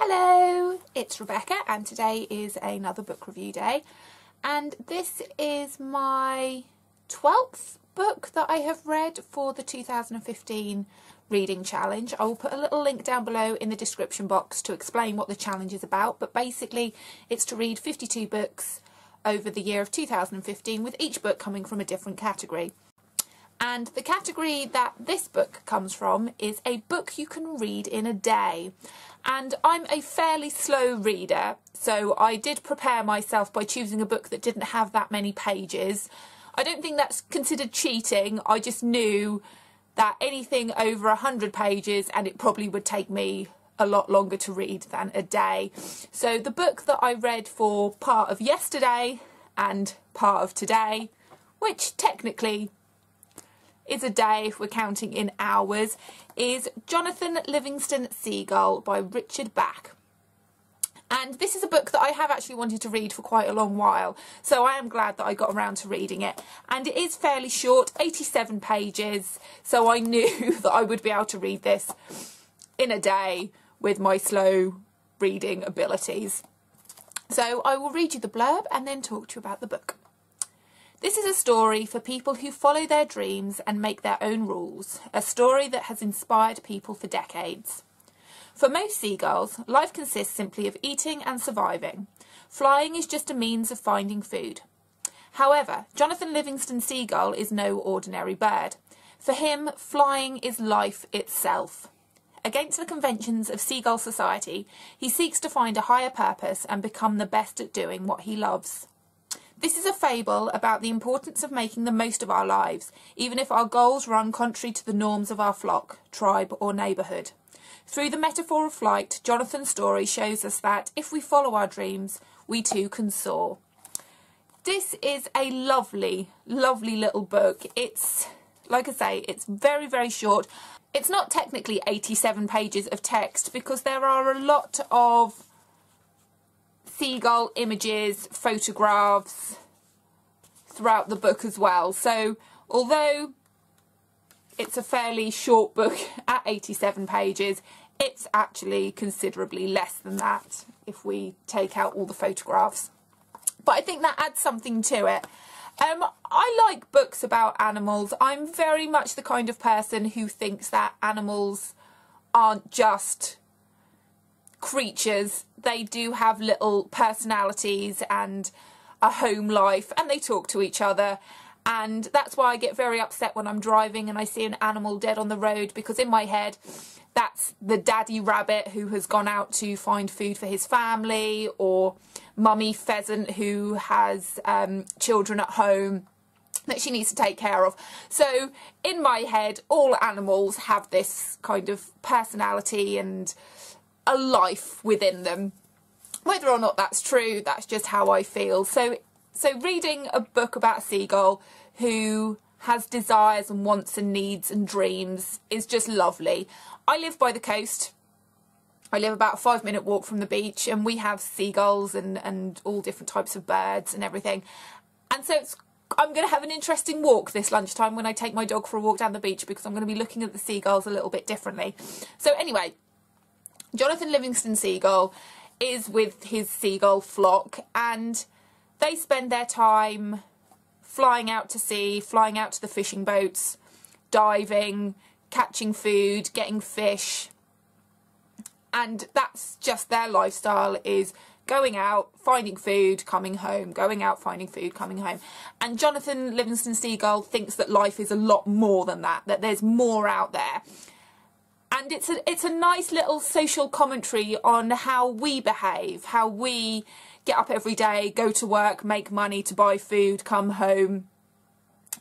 Hello, it's Rebecca and today is another book review day, and this is my 12th book that I have read for the 2015 reading challenge. I will put a little link down below in the description box to explain what the challenge is about, but basically it's to read 52 books over the year of 2015, with each book coming from a different category. And the category that this book comes from is a book you can read in a day. And I'm a fairly slow reader, so I did prepare myself by choosing a book that didn't have that many pages. I don't think that's considered cheating. I just knew that anything over 100 pages and it probably would take me a lot longer to read than a day. So the book that I read for part of yesterday and part of today, which technically is a day if we're counting in hours, is Jonathan Livingston Seagull by Richard Bach. And this is a book that I have actually wanted to read for quite a long while, so I am glad that I got around to reading it. And it is fairly short, 87 pages, so I knew that I would be able to read this in a day with my slow reading abilities. So I will read you the blurb and then talk to you about the book. This is a story for people who follow their dreams and make their own rules, a story that has inspired people for decades. For most seagulls, life consists simply of eating and surviving. Flying is just a means of finding food. However, Jonathan Livingston Seagull is no ordinary bird. For him, flying is life itself. Against the conventions of seagull society, he seeks to find a higher purpose and become the best at doing what he loves. This is a fable about the importance of making the most of our lives, even if our goals run contrary to the norms of our flock, tribe or neighbourhood. Through the metaphor of flight, Jonathan's story shows us that, if we follow our dreams, we too can soar. This is a lovely, lovely little book. It's, like I say, it's very, very short. It's not technically 87 pages of text because there are a lot of seagull images, photographs throughout the book as well. So although it's a fairly short book at 87 pages, it's actually considerably less than that if we take out all the photographs. But I think that adds something to it. I like books about animals. I'm very much the kind of person who thinks that animals aren't just creatures. They do have little personalities and a home life, and they talk to each other, and that's why I get very upset when I'm driving and I see an animal dead on the road, because in my head that's the daddy rabbit who has gone out to find food for his family, or mummy pheasant who has children at home that she needs to take care of. So in my head all animals have this kind of personality and a life within them. Whether or not that's true, that's just how I feel. So reading a book about a seagull who has desires and wants and needs and dreams is just lovely. I live by the coast. I live about a 5-minute walk from the beach, and we have seagulls and all different types of birds and everything. And so I'm going to have an interesting walk this lunchtime when I take my dog for a walk down the beach, because I'm going to be looking at the seagulls a little bit differently. So anyway, Jonathan Livingston Seagull is with his seagull flock, and they spend their time flying out to sea, flying out to the fishing boats, diving, catching food, getting fish. And that's just their lifestyle, is going out, finding food, coming home, going out, finding food, coming home. And Jonathan Livingston Seagull thinks that life is a lot more than that, that there's more out there. And it's a nice little social commentary on how we behave, how we get up every day, go to work, make money to buy food, come home.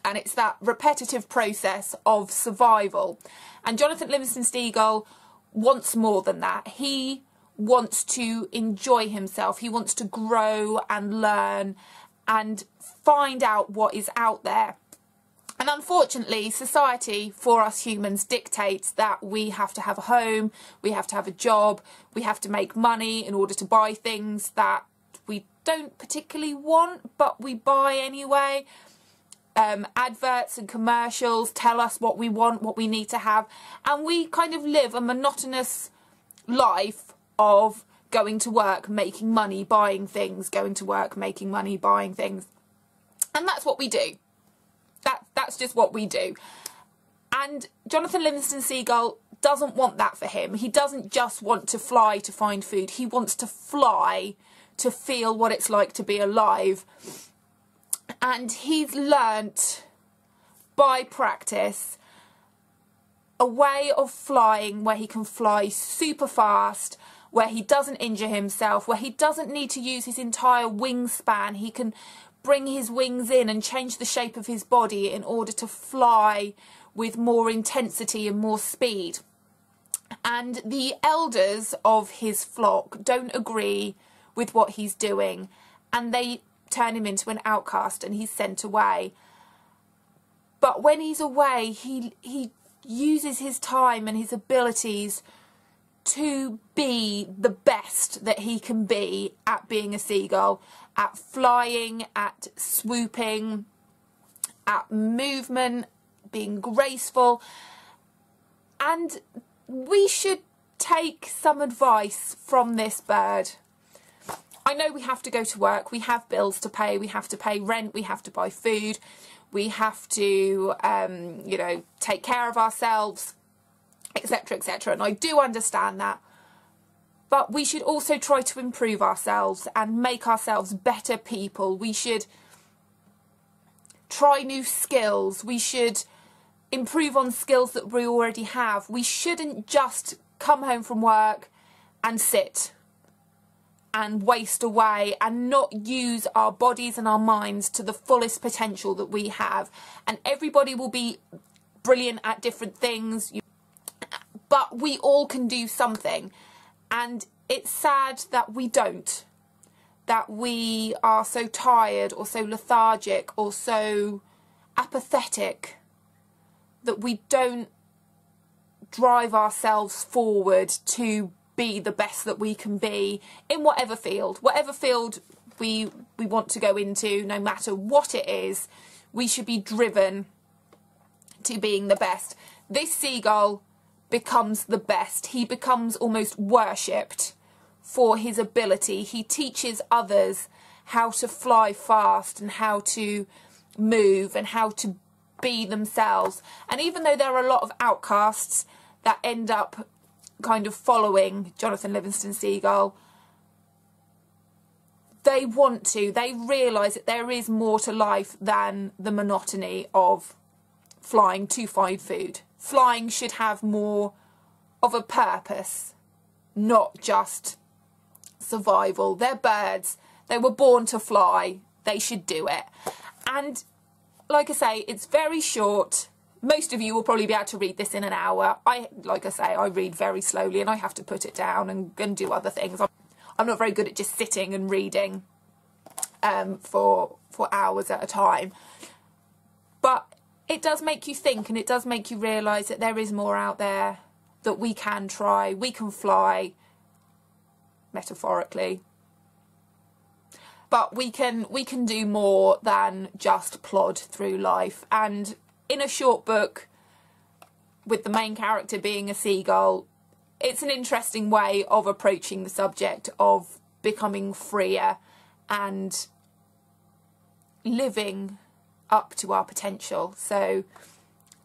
And it's that repetitive process of survival. And Jonathan Livingston Seagull wants more than that. He wants to enjoy himself. He wants to grow and learn and find out what is out there. And unfortunately, society for us humans dictates that we have to have a home, we have to have a job, we have to make money in order to buy things that we don't particularly want, but we buy anyway. Adverts and commercials tell us what we want, what we need to have, and we kind of live a monotonous life of going to work, making money, buying things, going to work, making money, buying things. And that's what we do. That's just what we do. And Jonathan Livingston Seagull doesn't want that for him. He doesn't just want to fly to find food. He wants to fly to feel what it's like to be alive. And he's learnt by practice a way of flying where he can fly super fast, where he doesn't injure himself, where he doesn't need to use his entire wingspan. He can bring his wings in and change the shape of his body in order to fly with more intensity and more speed. And the elders of his flock don't agree with what he's doing, and they turn him into an outcast and he's sent away. But when he's away, he uses his time and his abilities to be the best that he can be at being a seagull, at flying, at swooping, at movement, being graceful. And we should take some advice from this bird. I know we have to go to work, we have bills to pay, we have to pay rent, we have to buy food, we have to, you know, take care of ourselves, etc., etc. And I do understand that. But we should also try to improve ourselves and make ourselves better people. We should try new skills. We should improve on skills that we already have. We shouldn't just come home from work and sit and waste away and not use our bodies and our minds to the fullest potential that we have. And everybody will be brilliant at different things, but we all can do something. And it's sad that we don't, that we are so tired or so lethargic or so apathetic that we don't drive ourselves forward to be the best that we can be in whatever field we want to go into. No matter what it is, we should be driven to being the best. This seagull becomes the best. He becomes almost worshipped for his ability. He teaches others how to fly fast and how to move and how to be themselves. And even though there are a lot of outcasts that end up kind of following Jonathan Livingston Seagull, they realise that there is more to life than the monotony of flying to find food. Flying should have more of a purpose, not just survival. They're birds. They were born to fly. They should do it. And like I say, it's very short. Most of you will probably be able to read this in an hour. Like I say, I read very slowly and I have to put it down and do other things. I'm not very good at just sitting and reading for hours at a time. But it does make you think, and it does make you realise that there is more out there that we can try. We can fly, metaphorically. But we can do more than just plod through life. And in a short book, with the main character being a seagull, it's an interesting way of approaching the subject of becoming freer and living up to our potential. So,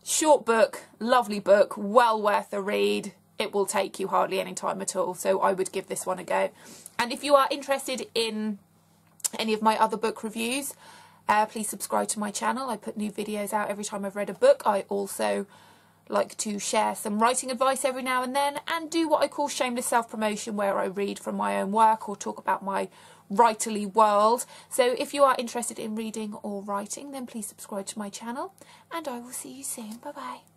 short book, lovely book, well worth a read. It will take you hardly any time at all. So I would give this one a go. And if you are interested in any of my other book reviews, please subscribe to my channel. I put new videos out every time I've read a book. I also like to share some writing advice every now and then and do what I call shameless self-promotion, where I read from my own work or talk about my writerly world. So if you are interested in reading or writing, then please subscribe to my channel and I will see you soon. Bye bye.